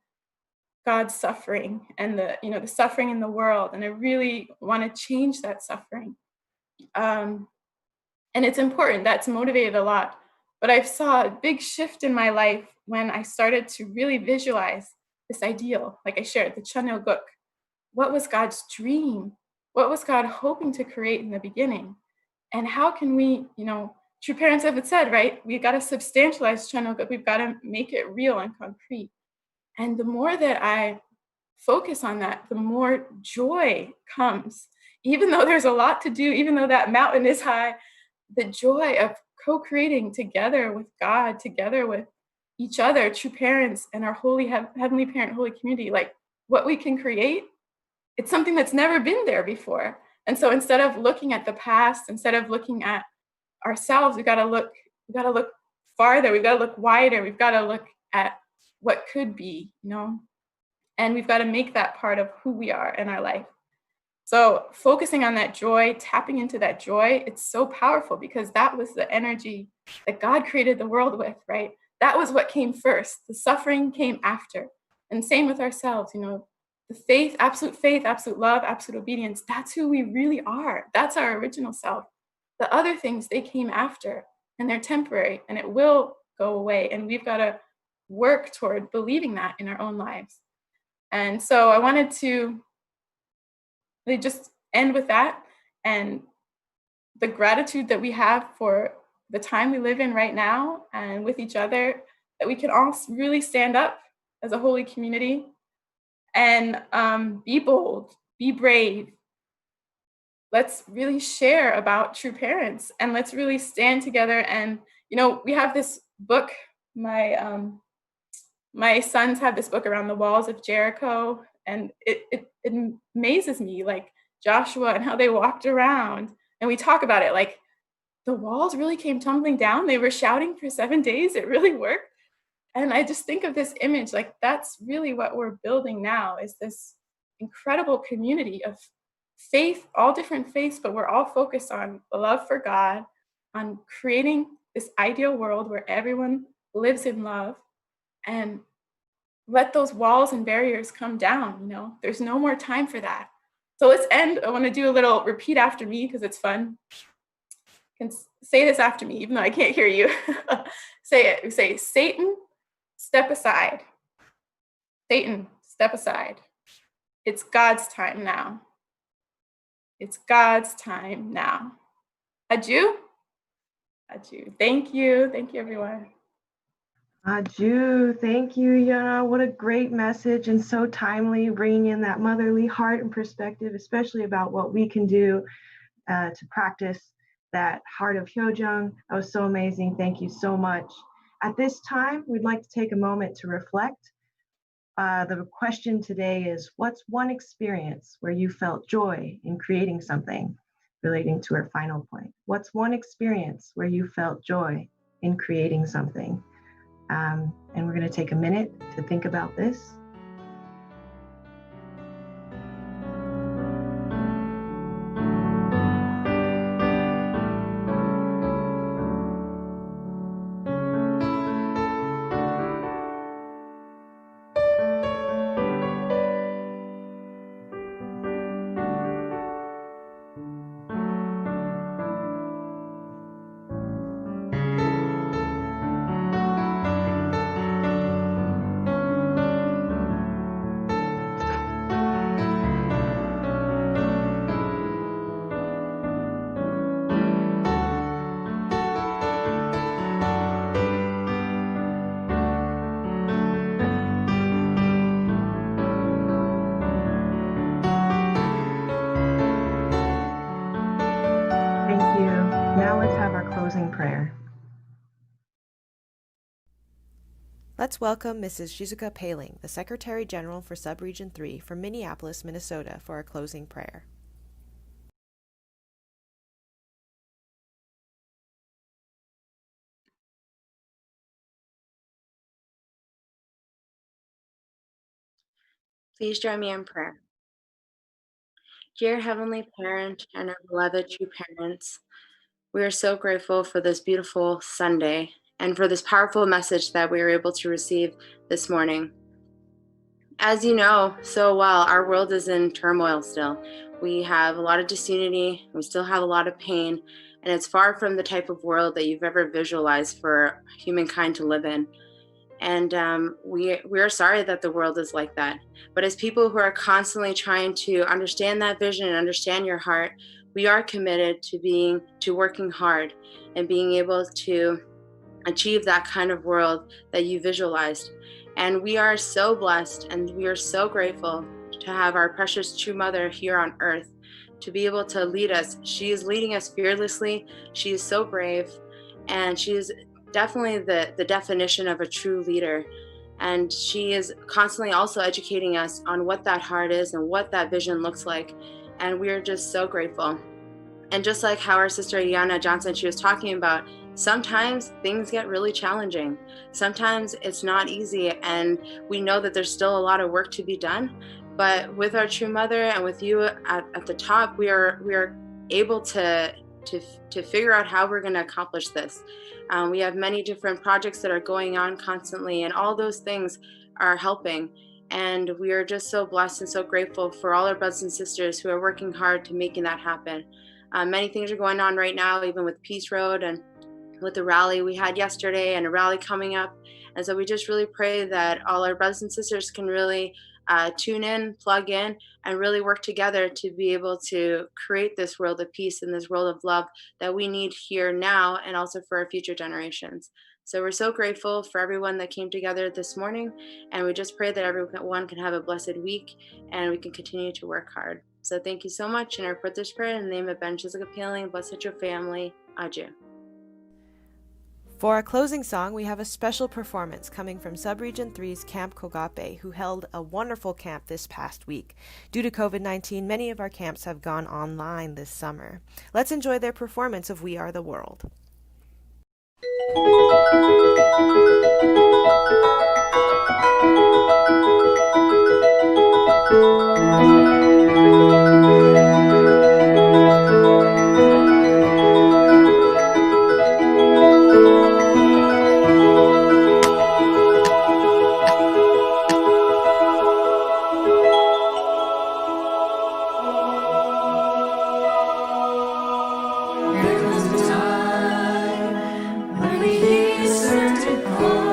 God's suffering and the suffering in the world. And I really want to change that suffering. And it's important, that's motivated a lot. But I saw a big shift in my life when I started to really visualize this ideal, like I shared, the Chanyeolguk. What was God's dream? What was God hoping to create in the beginning? And how can we, true parents have it said, right? We've got to substantialize Chanyeolguk. We've got to make it real and concrete. And the more that I focus on that, the more joy comes. Even though there's a lot to do, even though that mountain is high, the joy of co-creating together with God, together with each other, true parents, and our holy Heavenly Parent, holy community, like what we can create, it's something that's never been there before. And so instead of looking at the past, instead of looking at ourselves, we've got to look farther, we've got to look wider, we've got to look at what could be, and we've got to make that part of who we are in our life. So focusing on that joy, tapping into that joy, it's so powerful because that was the energy that God created the world with, right? That was what came first. The suffering came after. And same with ourselves, the faith, absolute love, absolute obedience, that's who we really are. That's our original self. The other things, they came after, and they're temporary, and it will go away. And we've got to work toward believing that in our own lives. And so I wanted to really just end with that, and the gratitude that we have for the time we live in right now and with each other, that we can all really stand up as a holy community and be bold, be brave. Let's really share about true parents, and let's really stand together. And, we have this book, my sons have this book, Around the Walls of Jericho, and it amazes me, like Joshua and how they walked around. And we talk about it, like the walls really came tumbling down. They were shouting for 7 days. It really worked. And I just think of this image, like that's really what we're building now, is this incredible community of faith, all different faiths, but we're all focused on the love for God, on creating this ideal world where everyone lives in love, and let those walls and barriers come down. There's no more time for that. So let's end. I want to do a little repeat after me because it's fun. You can say this after me, even though I can't hear you. Say it. We say, Satan, step aside. Satan, step aside. It's God's time now. It's God's time now. Adieu. Adieu. Thank you. Thank you, everyone. Adieu. Thank you, Yana. What a great message, and so timely, bringing in that motherly heart and perspective, especially about what we can do to practice that heart of Hyojung. That was so amazing. Thank you so much. At this time, we'd like to take a moment to reflect. The question today is, what's one experience where you felt joy in creating something? Relating to our final point. What's one experience where you felt joy in creating something? And we're going to take a minute to think about this. Now let's have our closing prayer. Let's welcome Mrs. Shizuka Paling, the Secretary General for Subregion 3 from Minneapolis, Minnesota, for our closing prayer. Please join me in prayer. Dear Heavenly Parent and our beloved true parents, we are so grateful for this beautiful Sunday and for this powerful message that we were able to receive this morning. As you know so well, our world is in turmoil still. We have a lot of disunity, we still have a lot of pain, and it's far from the type of world that you've ever visualized for humankind to live in. And we are sorry that the world is like that. But as people who are constantly trying to understand that vision and understand your heart, we are committed to working hard and being able to achieve that kind of world that you visualized. And we are so blessed and we are so grateful to have our precious true mother here on earth to be able to lead us. She is leading us fearlessly. She is so brave, and she is definitely the definition of a true leader. And she is constantly also educating us on what that heart is and what that vision looks like. And we are just so grateful. And just like how our sister Yana Johnson, she was talking about, sometimes things get really challenging. Sometimes it's not easy, and we know that there's still a lot of work to be done. But with our true mother and with you at the top, we are able to figure out how we're going to accomplish this. We have many different projects that are going on constantly, and all those things are helping. And we are just so blessed and so grateful for all our brothers and sisters who are working hard to making that happen. Many things are going on right now, even with Peace Road and with the rally we had yesterday and a rally coming up. And so we just really pray that all our brothers and sisters can really tune in, plug in, and really work together to be able to create this world of peace and this world of love that we need here now and also for our future generations. So we're so grateful for everyone that came together this morning, and we just pray that everyone can have a blessed week and we can continue to work hard. So thank you so much, and I put this prayer in the name of Ben Shizuka Paling. Bless your family. Adieu. For our closing song, we have a special performance coming from Subregion 3's Camp Kogape, who held a wonderful camp this past week. Due to COVID-19, many of our camps have gone online this summer. Let's enjoy their performance of We Are the World. There comes a time when we hear certain calls.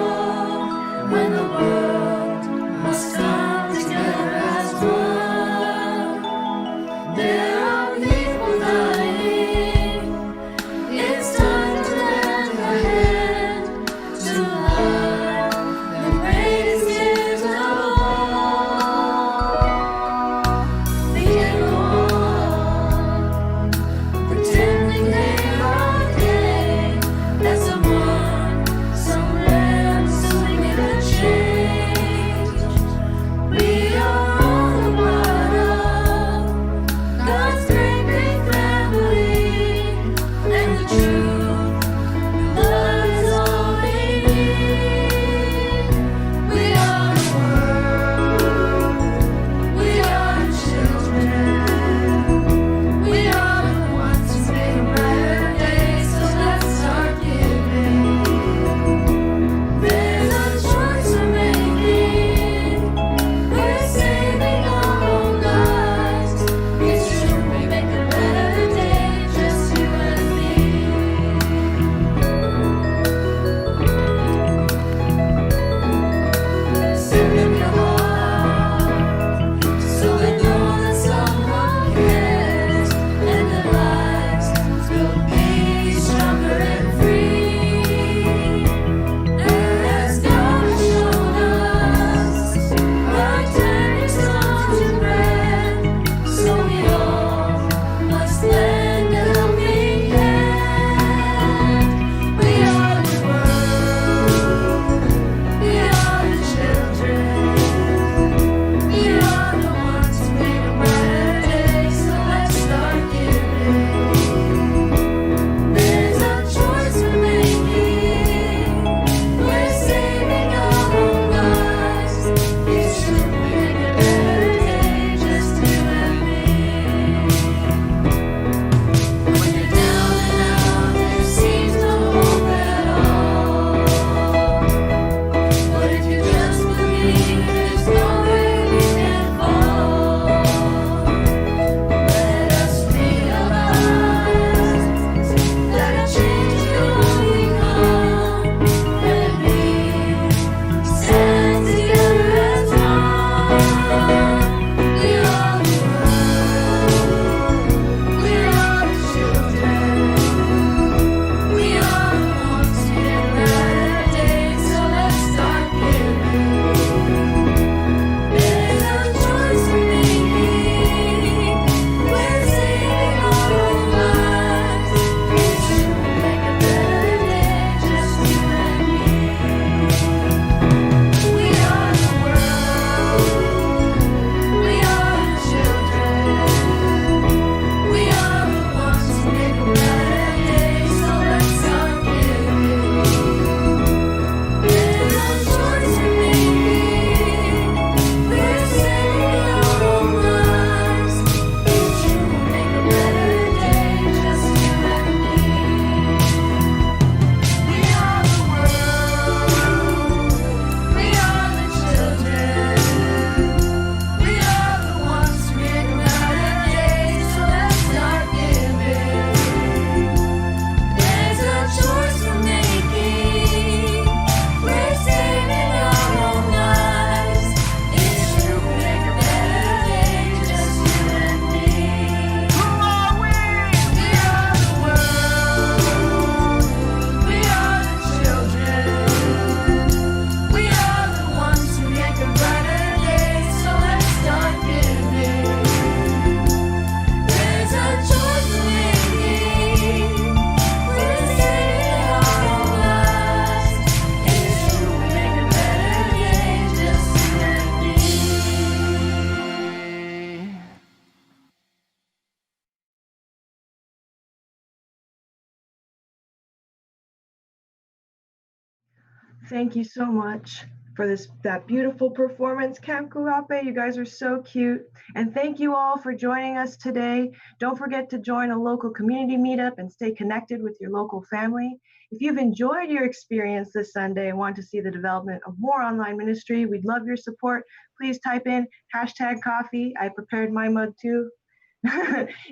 Thank you so much for that beautiful performance, Camp Kuape. You guys are so cute. And thank you all for joining us today. Don't forget to join a local community meetup and stay connected with your local family. If you've enjoyed your experience this Sunday and want to see the development of more online ministry, we'd love your support. Please type in #coffee. I prepared my mug too.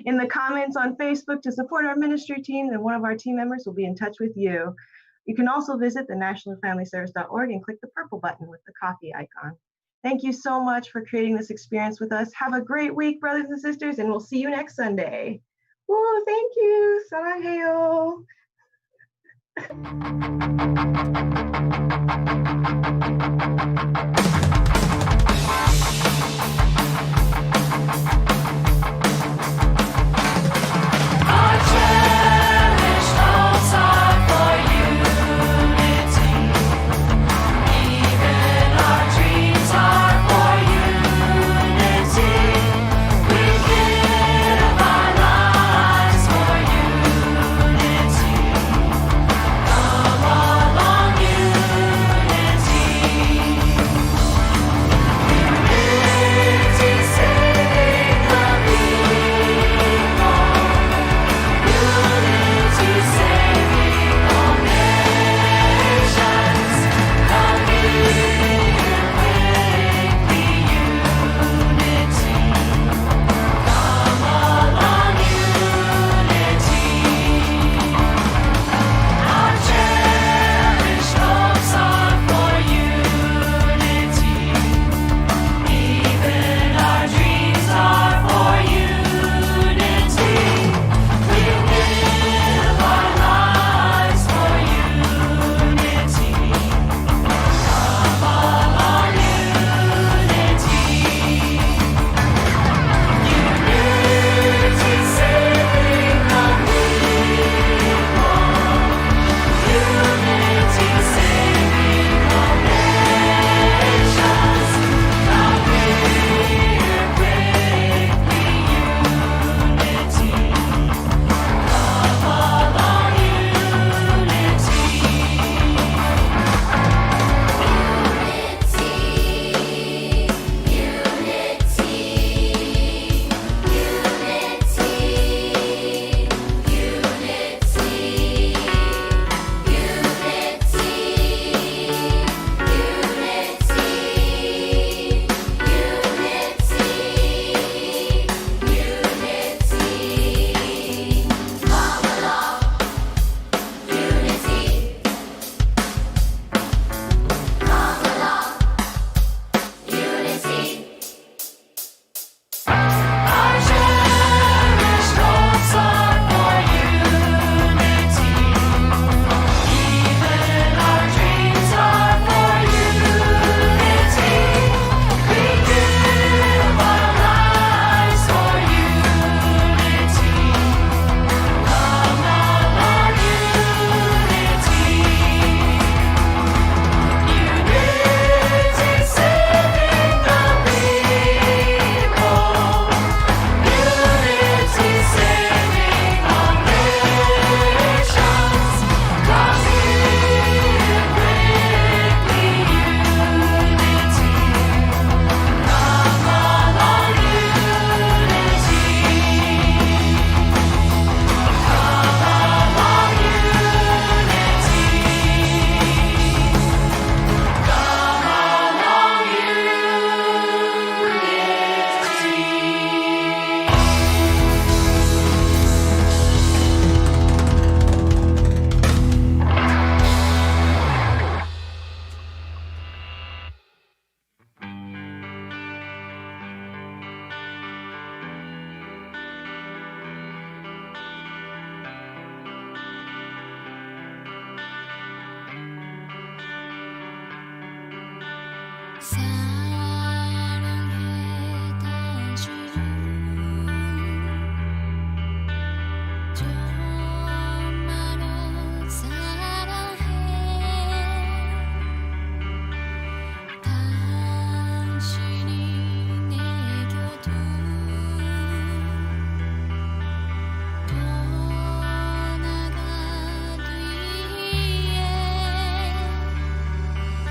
In the comments on Facebook to support our ministry team, and one of our team members will be in touch with you. You can also visit the nationalfamilyservice.org and click the purple button with the coffee icon. Thank you so much for creating this experience with us. Have a great week, brothers and sisters, and we'll see you next Sunday. Woo, thank you. Saranghayo.